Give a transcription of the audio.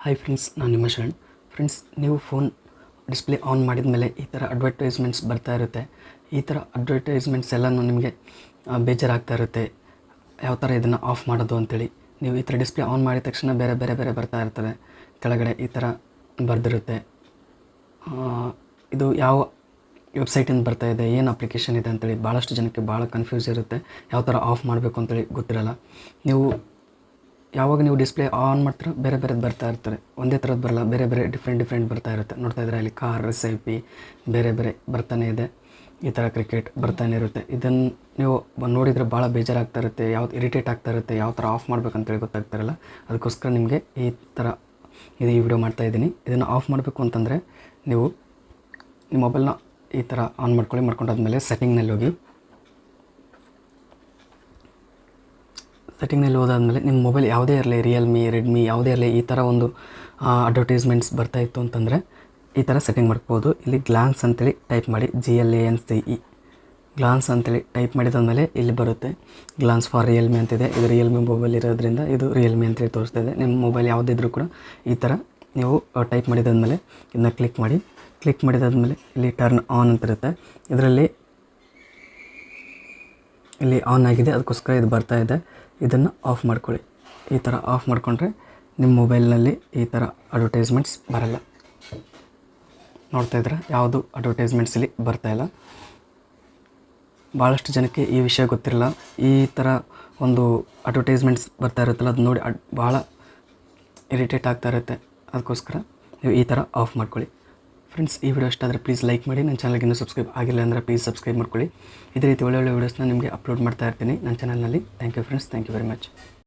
Hi friends, ನಾನು ನಿಮ್ಮ Sharan. Friends, ನೀವು ಫೋನ್ ಡಿಸ್ಪ್ಲೇ ಆನ್ ಮಾಡಿದ ಮೇಲೆ ಈ ಥರ ಅಡ್ವರ್ಟೈಸ್ಮೆಂಟ್ಸ್ ಬರ್ತಾ ಇರುತ್ತೆ. ಈ ಥರ ಅಡ್ವರ್ಟೈಸ್ಮೆಂಟ್ಸ್ ಎಲ್ಲನೂ ನಿಮಗೆ ಬೇಜಾರಾಗ್ತಾ ಇರುತ್ತೆ. ಯಾವ ಥರ ಇದನ್ನು ಆಫ್ ಮಾಡೋದು ಅಂತೇಳಿ. ನೀವು ಈ ಥರ ಡಿಸ್ಪ್ಲೇ ಆನ್ ಮಾಡಿದ ತಕ್ಷಣ ಬೇರೆ ಬೇರೆ ಬೇರೆ ಬರ್ತಾ ಇರ್ತದೆ. ಕೆಳಗಡೆ ಈ ಥರ ಬರೆದಿರುತ್ತೆ. ಇದು ಯಾವ ವೆಬ್ಸೈಟಿಂದ ಬರ್ತಾ ಇದೆ, ಏನು ಅಪ್ಲಿಕೇಶನ್ ಇದೆ ಅಂತೇಳಿ ಭಾಳಷ್ಟು ಜನಕ್ಕೆ ಭಾಳ ಕನ್ಫ್ಯೂಸ್ ಇರುತ್ತೆ. ಯಾವ ಥರ ಆಫ್ ಮಾಡಬೇಕು ಅಂತೇಳಿ ಗೊತ್ತಿರಲ್ಲ. ಯಾವಾಗ ನೀವು ಡಿಸ್ಪ್ಲೇ ಆನ್ ಮಾಡ್ತೀರ ಬೇರೆ ಬೇರೆದು ಬರ್ತಾ ಇರ್ತಾರೆ. ಒಂದೇ ಥರದ್ದು ಬರಲ್ಲ, ಬೇರೆ ಬೇರೆ ಡಿಫ್ರೆಂಟ್ ಬರ್ತಾ ಇರುತ್ತೆ. ನೋಡ್ತಾ ಇದ್ರೆ ಅಲ್ಲಿ ಕಾರ್ ರೆಸಿಪಿ ಬೇರೆ ಬೇರೆ ಬರ್ತಾನೆ ಇದೆ. ಈ ಥರ ಕ್ರಿಕೆಟ್ ಬರ್ತಾನೆ ಇರುತ್ತೆ. ಇದನ್ನು ನೀವು ನೋಡಿದರೆ ಭಾಳ ಬೇಜಾರಾಗ್ತಾ ಇರುತ್ತೆ. ಯಾವ್ದು ಇರಿಟೇಟ್ ಆಗ್ತಾ ಇರುತ್ತೆ. ಯಾವ ಥರ ಆಫ್ ಮಾಡ್ಬೇಕಂತೇಳಿ ಗೊತ್ತಾಗ್ತಾರಲ್ಲ. ಅದಕ್ಕೋಸ್ಕರ ನಿಮಗೆ ಈ ಥರ ಈ ವಿಡಿಯೋ ಮಾಡ್ತಾಯಿದ್ದೀನಿ. ಇದನ್ನು ಆಫ್ ಮಾಡಬೇಕು ಅಂತಂದರೆ ನೀವು ನಿಮ್ಮ ಮೊಬೈಲ್ನ ಈ ಥರ ಆನ್ ಮಾಡ್ಕೊಂಡಾದ್ಮೇಲೆ ಸೆಟ್ಟಿಂಗ್ನಲ್ಲಿ ಹೋಗಿ. ಸೆಟ್ಟಿಂಗ್ನಲ್ಲಿ ಹೋದಾದ್ಮೇಲೆ ನಿಮ್ಮ ಮೊಬೈಲ್ ಯಾವುದೇ ಇರಲಿ, ರಿಯಲ್ಮಿ, ರೆಡ್ಮಿ ಯಾವುದೇ ಇರಲಿ, ಈ ಥರ ಒಂದು ಅಡ್ವರ್ಟೈಸ್ಮೆಂಟ್ಸ್ ಬರ್ತಾಯಿತ್ತು ಅಂತಂದರೆ ಈ ಥರ ಸೆಟ್ಟಿಂಗ್ ಮಾಡ್ಬೋದು. ಇಲ್ಲಿ ಗ್ಲಾನ್ಸ್ ಅಂತೇಳಿ ಟೈಪ್ ಮಾಡಿ, GLANCE ಗ್ಲಾನ್ಸ್ ಅಂತೇಳಿ ಟೈಪ್ ಮಾಡಿದಾದ್ಮೇಲೆ ಇಲ್ಲಿ ಬರುತ್ತೆ ಗ್ಲಾನ್ಸ್ ಫಾರ್ ರಿಯಲ್ಮಿ ಅಂತಿದೆ. ಇದು ರಿಯಲ್ಮಿ ಮೊಬೈಲ್ ಇರೋದ್ರಿಂದ ಇದು ರಿಯಲ್ಮಿ ಅಂತೇಳಿ ತೋರಿಸ್ತಾ ಇದೆ. ನಿಮ್ಮ ಮೊಬೈಲ್ ಯಾವುದಿದ್ರೂ ಕೂಡ ಈ ಥರ ನೀವು ಟೈಪ್ ಮಾಡಿದಾದ್ಮೇಲೆ ಇದನ್ನ ಕ್ಲಿಕ್ ಮಾಡಿದಾದ್ಮೇಲೆ ಇಲ್ಲಿ ಟರ್ನ್ ಆನ್ ಅಂತ ಇರುತ್ತೆ. ಇದರಲ್ಲಿ ಇಲ್ಲಿ ಆನ್ ಆಗಿದೆ, ಅದಕ್ಕೋಸ್ಕರ ಇದು ಬರ್ತಾ ಇದೆ. ಇದನ್ನು ಆಫ್ ಮಾಡ್ಕೊಳ್ಳಿ. ಈ ಥರ ಆಫ್ ಮಾಡಿಕೊಂಡ್ರೆ ನಿಮ್ಮ ಮೊಬೈಲ್ನಲ್ಲಿ ಈ ಥರ ಅಡ್ವರ್ಟೈಸ್ಮೆಂಟ್ಸ್ ಬರಲ್ಲ. ನೋಡ್ತಾ ಇದ್ರೆ ಯಾವುದು ಅಡ್ವರ್ಟೈಸ್ಮೆಂಟ್ಸ್ ಇಲ್ಲಿ ಬರ್ತಾಯಿಲ್ಲ. ಭಾಳಷ್ಟು ಜನಕ್ಕೆ ಈ ವಿಷಯ ಗೊತ್ತಿರಲ್ಲ. ಈ ಥರ ಒಂದು ಅಡ್ವರ್ಟೈಸ್ಮೆಂಟ್ಸ್ ಬರ್ತಾ ಇರುತ್ತಲ್ಲ, ಅದು ನೋಡಿ ಭಾಳ ಇರಿಟೇಟ್ ಆಗ್ತಾ ಇರುತ್ತೆ. ಅದಕ್ಕೋಸ್ಕರ ನೀವು ಈ ಥರ ಆಫ್ ಮಾಡ್ಕೊಳ್ಳಿ. ಫ್ರೆಂಡ್ಸ್, ಈ ವಿಡಿಯೋ ಇಷ್ಟ ಆದರೆ ಪ್ಲೀಸ್ ಲೈಕ್ ಮಾಡಿ. ನನ್ನ ಚಾನಲ್ಗೆ ಇನ್ನೂ ಸಬ್ಸ್ಕ್ರೈಬ್ ಆಗಿಲ್ಲ ಅಂದರೆ ಪ್ಲೀಸ್ ಸಬ್ಸ್ಕ್ರೈಬ್ ಮಾಡ್ಕೊಳ್ಳಿ. ಇದೇ ರೀತಿ ಒಳ್ಳೆ ವೀಡಿಯೋಸ್ನ ನಿಮಗೆ ಅಪ್ಲೋಡ್ ಮಾಡ್ತಾ ಇರ್ತೀನಿ ನನ್ನ ಚಾನಲ್ನಲ್ಲಿ. Thank you friends, thank you very much.